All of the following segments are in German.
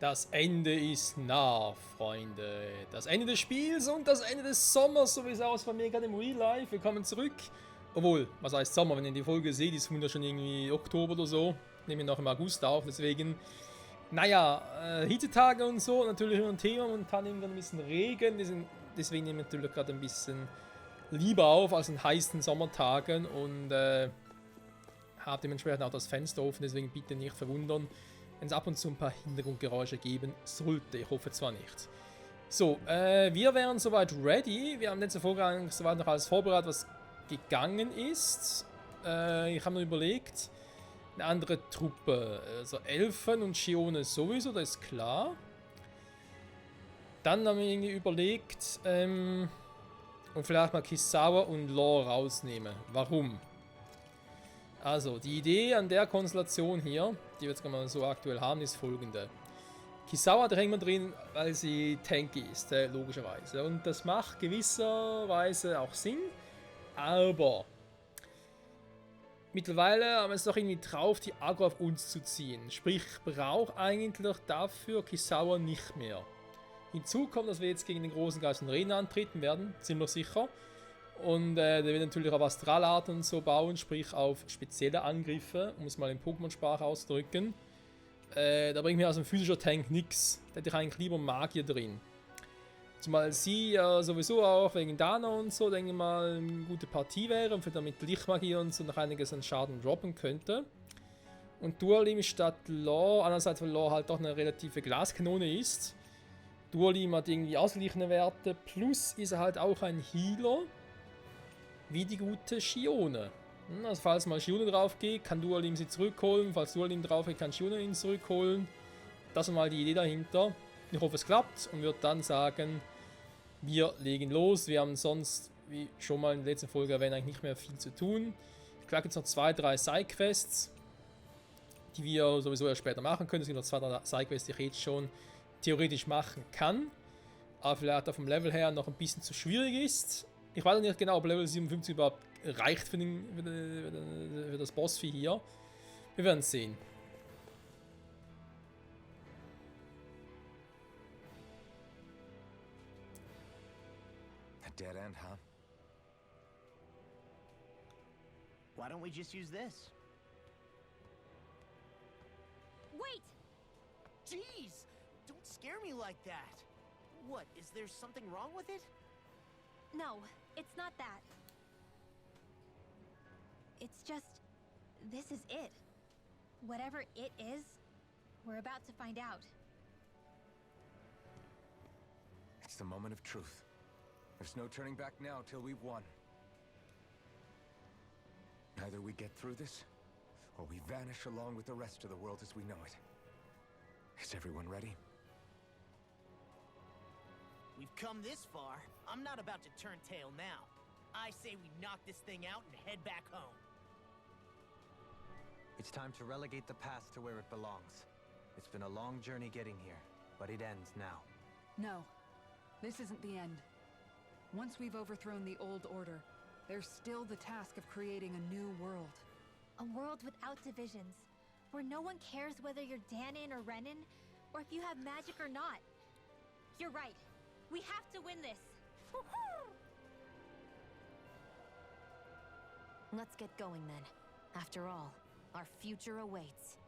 Das Ende ist nah, Freunde. Das Ende des Spiels und das Ende des Sommers, so wie es aus von mir gerade im Real Life. Willkommen zurück. Obwohl, was heißt Sommer? Wenn ihr die Folge seht, ist es schon irgendwie Oktober oder so. Nehmen wir noch im August auf, deswegen. Naja, Hitzetage und so, natürlich immer ein Thema. Momentan nehmen wir ein bisschen Regen. Deswegen nehmen wir natürlich gerade ein bisschen lieber auf als in heißen Sommertagen. Und habe dementsprechend auch das Fenster offen, deswegen bitte nicht verwundern, wenn es ab und zu ein paar Hintergrundgeräusche geben sollte. Ich hoffe zwar nicht. So, wir wären soweit ready. Wir haben letzte Folge eigentlich soweit noch alles vorbereitet, was gegangen ist. Ich habe mir überlegt, eine andere Truppe, also Elfen und Shione sowieso, das ist klar. Dann haben wir irgendwie überlegt, und vielleicht mal Kisawa und Law rausnehmen. Warum? Also, die Idee an der Konstellation hier, die wir jetzt mal so aktuell haben, ist folgende. Kisawa, da hängen wir drin, weil sie tanky ist, logischerweise. Und das macht gewisserweise auch Sinn, aber mittlerweile haben wir es doch irgendwie drauf, die Aggro auf uns zu ziehen. Sprich, ich brauche eigentlich dafür Kisawa nicht mehr. Hinzu kommt, dass wir jetzt gegen den großen Geist in Arena antreten werden, ziemlich sicher. Und der wird natürlich auf Astralarten und so bauen, sprich auf spezielle Angriffe, um es mal in Pokémon-Sprache auszudrücken. Da bringt mir aus dem physischen Tank nichts. Da hätte ich eigentlich lieber Magier drin. Zumal sie ja sowieso auch wegen Dana und so, denke ich mal, eine gute Partie wäre und für damit Lichtmagie und so noch einiges an Schaden droppen könnte. Und Dualim statt Law, andererseits weil Law halt doch eine relative Glaskanone ist. Dualim hat irgendwie ausgleichende Werte, plus ist er halt auch ein Healer. Wie die gute Shione. Also falls mal Shione drauf geht, kann Dualim sie zurückholen. Falls Dualim drauf geht, kann Shione ihn zurückholen. Das ist mal die Idee dahinter. Ich hoffe, es klappt und würde dann sagen, wir legen los. Wir haben sonst, wie schon mal in der letzten Folge erwähnt, eigentlich nicht mehr viel zu tun. Ich glaube, jetzt noch 2-3 Sidequests, die wir sowieso erst später machen können. Es gibt noch 2-3 Sidequests, die ich jetzt schon theoretisch machen kann. Aber vielleicht auf dem Level her noch ein bisschen zu schwierig ist. Ich weiß nicht genau, ob Level 57 überhaupt reicht für das Bossvieh hier. Wir werden es sehen. A dead end, huh? Why don't we just use this? Wait! Jeez! Don't scare me like that! What, is there something wrong with it? No, it's not that. It's just... this is it. Whatever it is, we're about to find out. It's the moment of truth. There's no turning back now till we've won. Either we get through this, or we vanish along with the rest of the world as we know it. Is everyone ready? We've come this far. I'm not about to turn tail now. I say we knock this thing out and head back home. It's time to relegate the past to where it belongs. It's been a long journey getting here, but it ends now. No, this isn't the end. Once we've overthrown the old order, there's still the task of creating a new world. A world without divisions, where no one cares whether you're Danon or Renan, or if you have magic or not. You're right. We have to win this. Let's get going then. After all, our future awaits.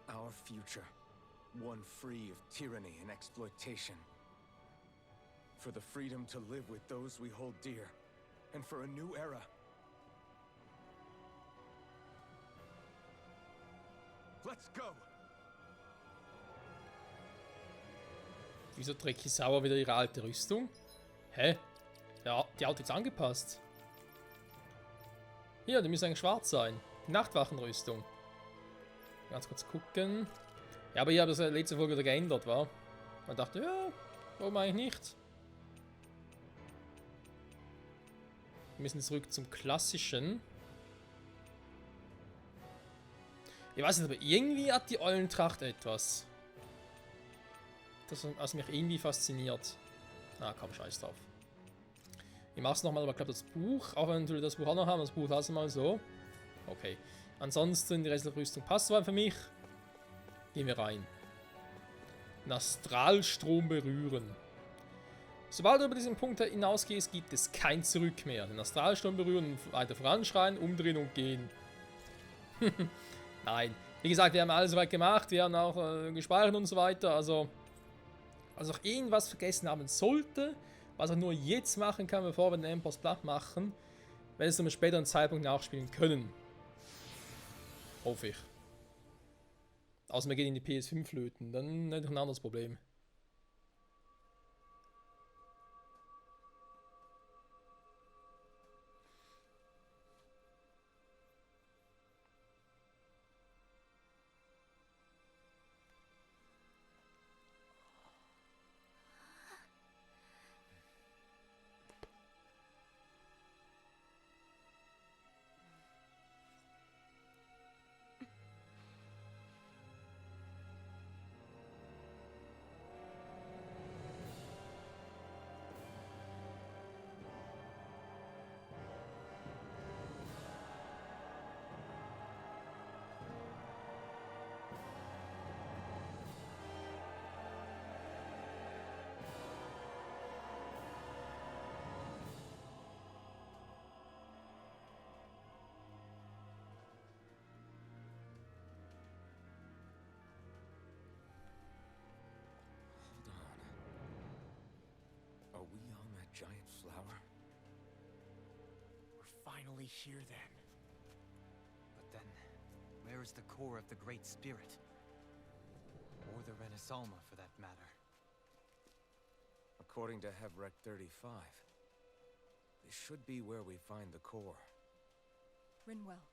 Our future. One free of tyranny and exploitation. For the freedom to live with those we hold dear. And for a new era. Let's go! Wieso trägt Kisawa wieder ihre alte Rüstung? Hä? Ja, die alte ist angepasst. Hier, die müssen eigentlich schwarz sein. Die Nachtwachenrüstung. Ganz kurz gucken. Ja, aber ich habe das letzte Folge wieder geändert, war. Man dachte, ja, warum eigentlich nicht? Wir müssen zurück zum Klassischen. Ich weiß nicht, aber irgendwie hat die Eulentracht etwas. Das was mich irgendwie fasziniert. Na komm, scheiß drauf. Ich mach's nochmal, aber ich glaube das Buch, auch wenn wir das Buch auch noch haben, das Buch lassen wir mal so. Okay. Ansonsten, die restliche Rüstung passt soweit für mich. Gehen wir rein. Den Astralstrom berühren. Sobald du über diesen Punkt hinausgehst, gibt es kein Zurück mehr. Den Astralstrom berühren, weiter voranschreien, umdrehen und gehen. Nein. Wie gesagt, wir haben alles soweit gemacht, wir haben auch gespeichert und so weiter. Also auch irgendwas vergessen haben sollte, was er nur jetzt machen kann, bevor wir den Endboss platt machen, wenn es zu einem späteren Zeitpunkt nachspielen können. Hoffe ich. Außer wir gehen in die PS5 flöten, dann hätte ich ein anderes Problem. Are we on that giant flower? We're finally here then. But then, where is the core of the Great Spirit? Or the Renaissama, for that matter? According to Hevrek 35, this should be where we find the core. Rinwell,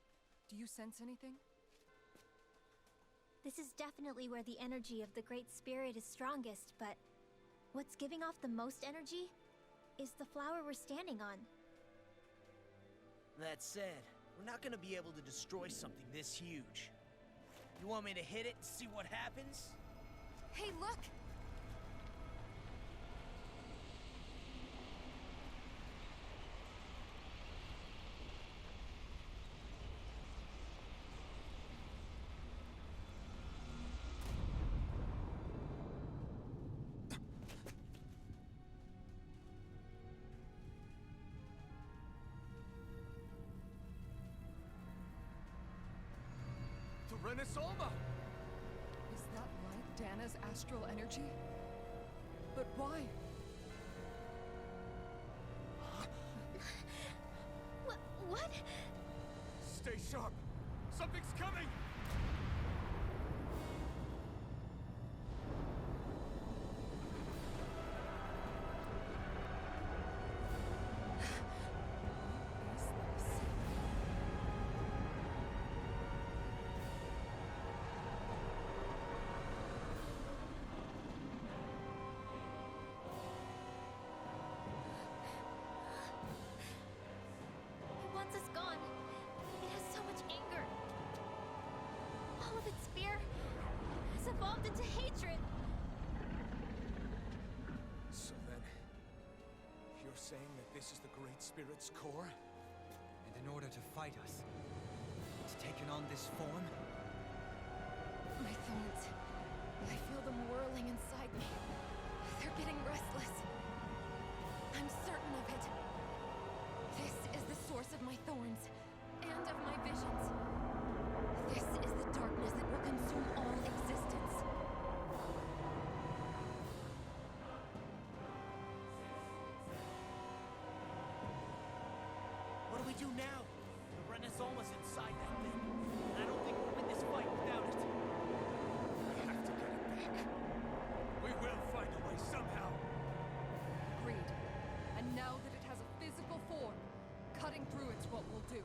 do you sense anything? This is definitely where the energy of the Great Spirit is strongest, but what's giving off the most energy is the flower we're standing on. That said, we're not gonna be able to destroy something this huge. You want me to hit it and see what happens? Hey, look! The Renaissama! Is that like Dana's astral energy? But why? What? Stay sharp! Something's coming! Is this? It wants us gone. It has so much anger. All of its fear has evolved into hatred. So then, you're saying that this is the Great Spirit's core? And in order to fight us, it's taken on this form? My thorns. I feel them whirling inside me. They're getting restless. I'm certain of it. This is the source of my thorns and of my visions. This is the darkness that will consume all existence. What do we do now? The Renaissama's inside that thing. And I don't think we'll win this fight without it. We have to get it back. We will find a way somehow. Agreed. And now that it has a physical form, cutting through it's what we'll do.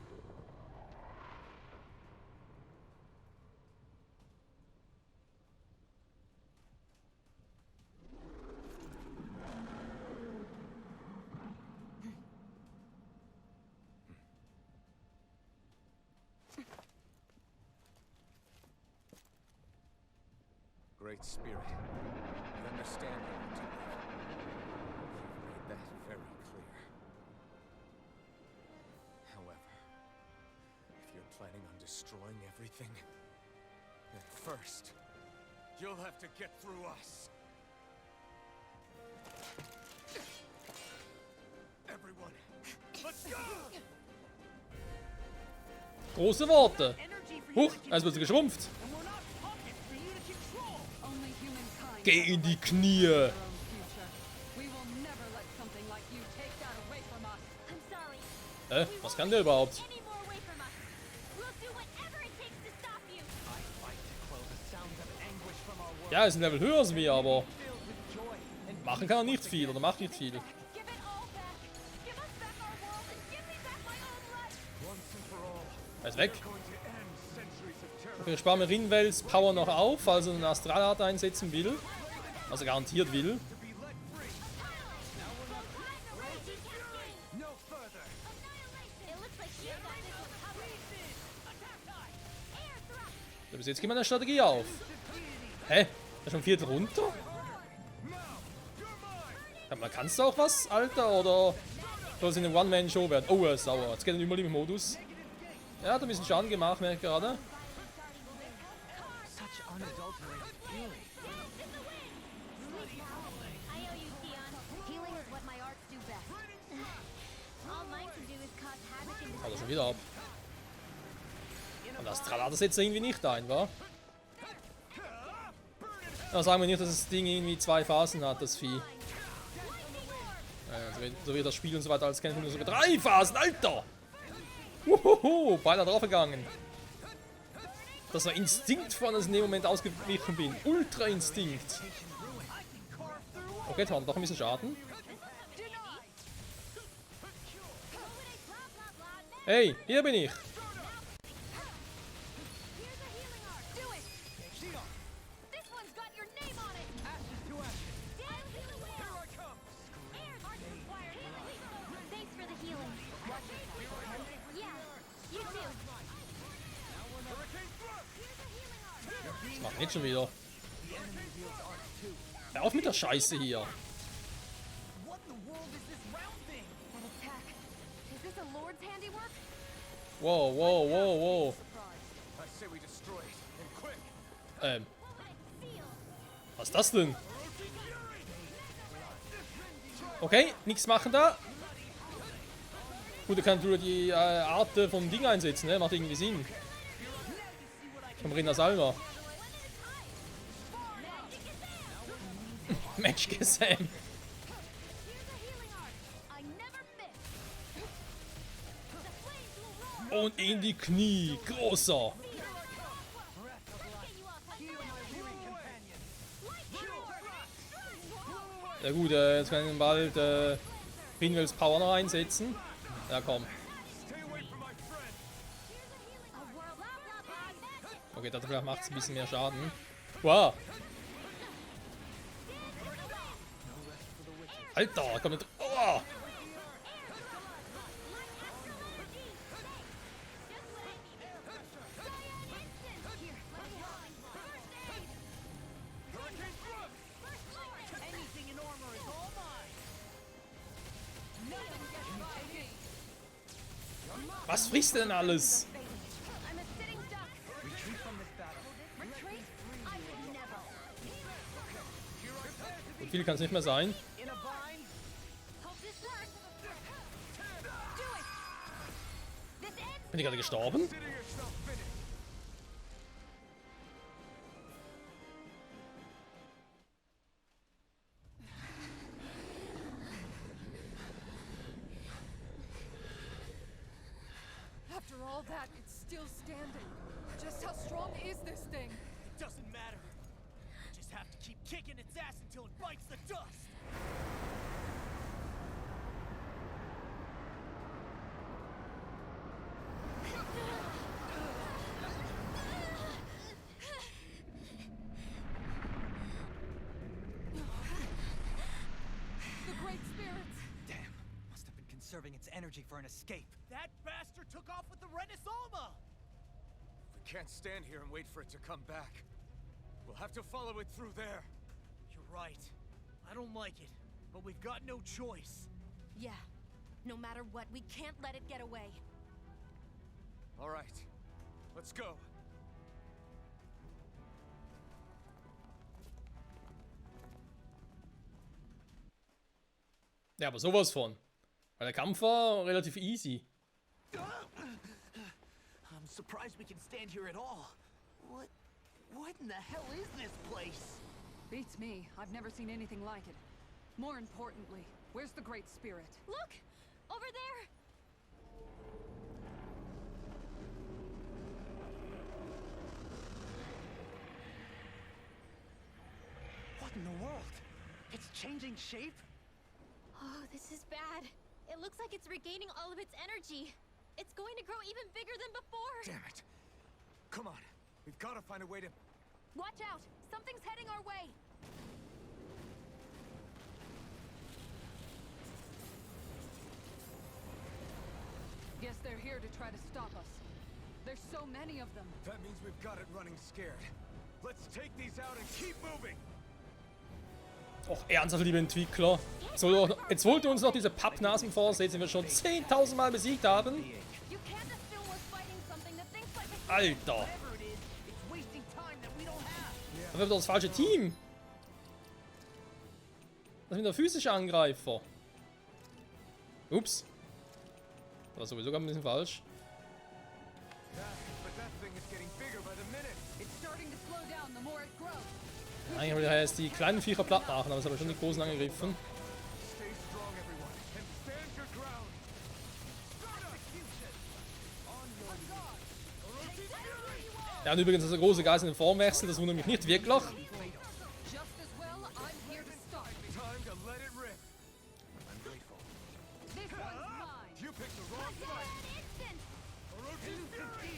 Great Spirit, we understand how to live. You've made that very clear. planning on destroying everything? Then first, you'll have to get through us. Everyone, let's go! Große Worte. Huch, es wird geschrumpft. Geh in die Knie. I'm sorry. Was kann der überhaupt? Any more away from us. We'll do whatever it takes to stop you. I fight to quell the sounds of anguish from our world, Ja, ist ein Level höher als wir, aber filled with joy and machen kann er nicht viel oder macht nicht viel. Give it all back. Give us back our world and give me back my own life. Once and for all, Er ist weg. going to end centuries of terror. Okay, sparen wir Rinwells Power noch auf, falls er eine Astralart einsetzen will. Also garantiert will. No further! It looks like she got this one covered. Air thrust. Da bis jetzt gibt man eine Strategie auf. Hä? Da ist schon ein Viertel runter? Ja, kannst du auch was, Alter? Oder soll es in eine One-Man-Show werden? Oh, er ist sauer. Jetzt geht er über den Modus. Er hat ein bisschen Schaden gemacht, merke ich gerade. such unadulterated fury. I owe you, Theon. Healing is what my arts do best. All mine can do is cause havoc in Haut er schon wieder ab. Und Astralat setzt er irgendwie nicht ein, wa? Ja, sagen wir nicht, dass das Ding irgendwie 2 Phasen hat, das Vieh. So wie das Spiel und so weiter als kennen, nur sogar 3 Phasen, Alter! Wuhuhu, beinahe draufgegangen. Das war Instinkt von, dass ich in dem Moment ausgewichen bin. Ultra Instinkt. Okay, jetzt hat er doch ein bisschen Schaden. Hey, hier bin ich. This one's got your name on it. Ashes to ashes. Damn, heal the way. Here I come. Air arts required. Thanks for the healing. Yeah, you too. Was macht jetzt schon wieder? Hör auf mit der Scheiße hier. What in the world is this round thing? That attack. Is this a Lord's handiwork? Wow, wow, wow, wow. I say we destroy it, and quick! Was ist das denn? Okay, nichts machen da. Gut, er kann nur die Art vom Ding einsetzen, ne? Macht irgendwie Sinn. Vom Rinder Salma. Match Gesam. I never miss. The flames will roll. Und in die Knie. Großer. Ja gut, jetzt kann ich bald Rinwells Power noch einsetzen. Ja komm. Okay, das vielleicht macht es ein bisschen mehr Schaden. Wow. Alter, komm mit. Oh. Anything in armor is all mine. Nothing gets by me. Was frisst denn alles? I'm a sitting duck. Retreat from this battle. Retreat? I would never. So viel kann es nicht mehr sein. In a bind. Hope this works. Do it. This ends. Bin ich gerade gestorben? After all that, it's still standing. Just how strong is this thing? It doesn't matter. Just have to keep kicking its ass until it bites the dust. The Great Spirits! Damn. Must have been conserving its energy for an escape. That bastard took off with the Renaissama! We can't stand here and wait for it to come back. We'll have to follow it through there. You're right. I don't like it, but we've got no choice. Yeah. No matter what, we can't let it get away. All right, Let's go. Ja, aber sowas von. Weil der Kampf war relativ easy. I'm surprised we can stand here at all. What in the hell is this place? Beats me. I've never seen anything like it. More importantly, where's the Great Spirit? Look! Over there! What in the world? It's changing shape? Oh, this is bad. It looks like it's regaining all of its energy. It's going to grow even bigger than before. Damn it. Come on. We've got to find a way to... Watch out! Something's heading our way! Guess they're here to try to stop us. There's so many of them. That means we've got it running scared. Let's take these out and keep moving. Och, ernsthaft, liebe Entwickler. So, jetzt wollt ihr uns noch diese Pappnasen vorsetzen, die wir schon 10.000 Mal besiegt haben. You can't assume we're fighting something that thinks like a Alter. Whatever it is, it's wasting time that we don't have. Das wird doch das falsche Team. Das sind der physische Angreifer. Ups. Das war sowieso gerade ein bisschen falsch. But that thing is getting bigger by the minute. It's starting to slow down the more it grows. Eigentlich wollte er jetzt die kleinen Viecher platt machen, aber es hat schon die großen angegriffen. Stay strong, everyone, and stand your ground. Ja, und übrigens, dass der große Geist in den Formwechsel, das wundert mich nicht wirklich. Just as well, I'm here to stop. Time to let it rip. I'm grateful. This one's mine. You picked the wrong fight. instant! Orochi's Fury!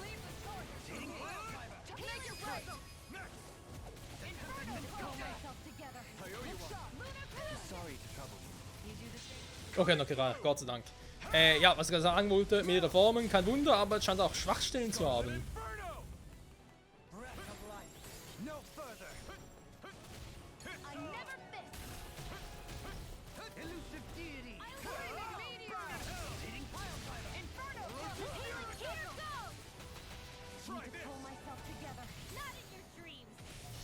Leave the charge. Take your break! Inferno, pull yourself together! I owe you one. Sorry to trouble you. Okay, noch gereicht, Gott sei Dank. Ja, was ich gerade sagen wollte, mehrere Formen, kein Wunder, aber es scheint auch Schwachstellen zu haben. Inferno! Breath of life. No further. I never miss! Elusive deity. Illuminating meteor! Inferno, healing cancel! Try Need to this. pull myself together. Not in your dreams!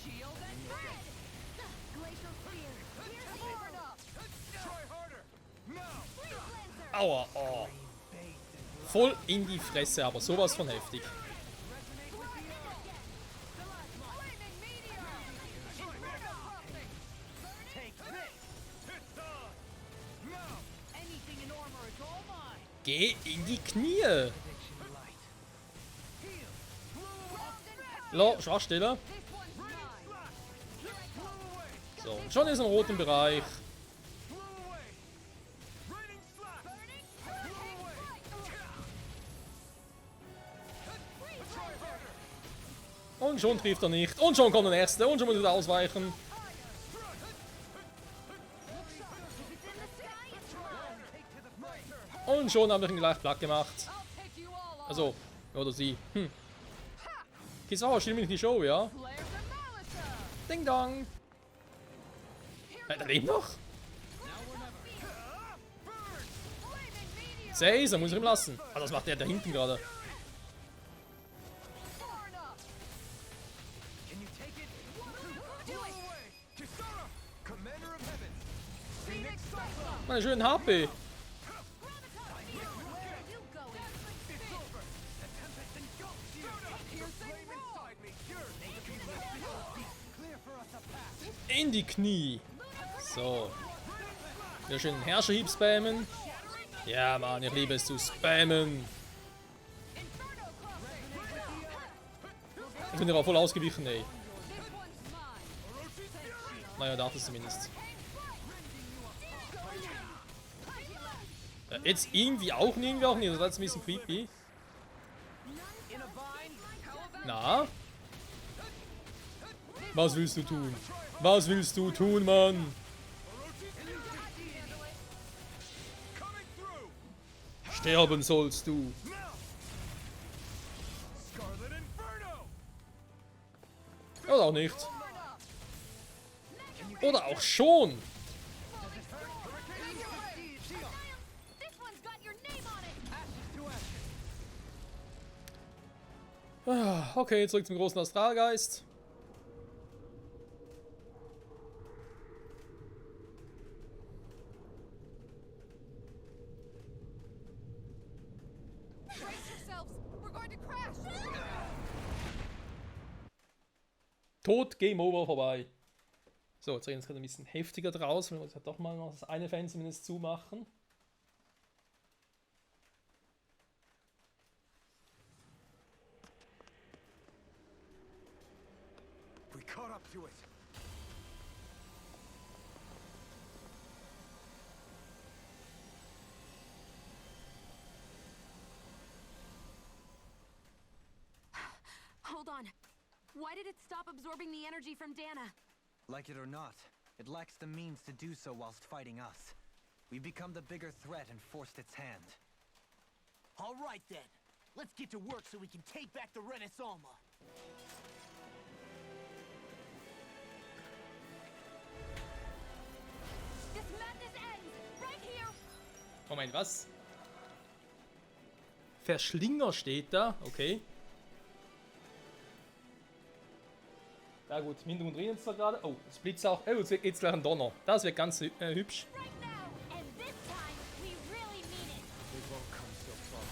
Shield and Red! Glacial spear! Here's Forward the up. Try harder. Now. Freeze Lancer! Aua, oh. Voll in die Fresse, aber sowas von heftig. Flaming meteor. Inferno puffing. Take this. It's on. Now. Anything in armor is all mine. Geh in die Knie. Addiction light. Heal. Lo, Schwachstelle. This one's mine. Blow away. So, schon ist im roten Bereich. Blow away. Raining slap. Blow away. Try harder. Und schon trifft er nicht. Und schon kommt der nächste. Und schon muss er wieder ausweichen. Und schon habe ich ihn gleich platt gemacht. I'll take you all on. Also, oder sie. Kizawa, stell mich in die Show, ja? Flares and Malisa. Ding dong. Der lebt noch? Caesar, muss ich ihm lassen. Ah, das macht der da hinten gerade. Torn up. Can you take it? Do it. Kisara, Commander of Heaven. Phoenix Cyclone. Meine schönen HP. In die Knie. So. Wieder schön den Herrscherhieb spammen. Ja, Mann, ich liebe es zu spammen. Ich bin ja auch voll ausgewichen, ey. This one's mine. Naja, dachte es zumindest. Jetzt irgendwie auch nicht, das ist jetzt ein bisschen creepy. Na? Was willst du tun? Was willst du tun, Mann? Coming through. Sterben sollst du. Now. Scarlet Inferno. Oder auch nicht. Oder auch schon. Okay, zurück zum großen Astralgeist. Brace yourselves! We're going to crash! Tod, Game Over, vorbei. So, jetzt reden wir uns gerade ein bisschen heftiger draus. Wenn wir jetzt doch mal noch das eine Fenster zumindest zumachen. We caught up to it. Hold on. Why did it stop absorbing the energy from Dana? Like it or not, it lacks the means to do so whilst fighting us. We've become the bigger threat and forced its hand. All right then. Let's get to work so we can take back the Renaissama. This madness ends right here. Moment, was? Verschlinger steht da, okay. Ja gut, im Hintergrund reden es zwar gerade. Oh, es blitzt auch. Oh, jetzt wird jetzt gleich ein Donner. Das wird ganz hübsch. Right now, and this time, we really mean it. We've all come so far.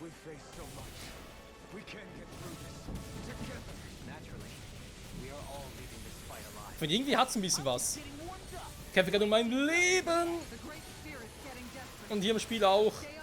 We've faced so much. We can get through this together. Naturally, we are all leaving this fight alive. Und irgendwie hat es ein bisschen was. Getting warmed up. Ich kämpfe gerade um mein Leben. The great spirit's getting desperate. Und hier im Spiel auch. Stay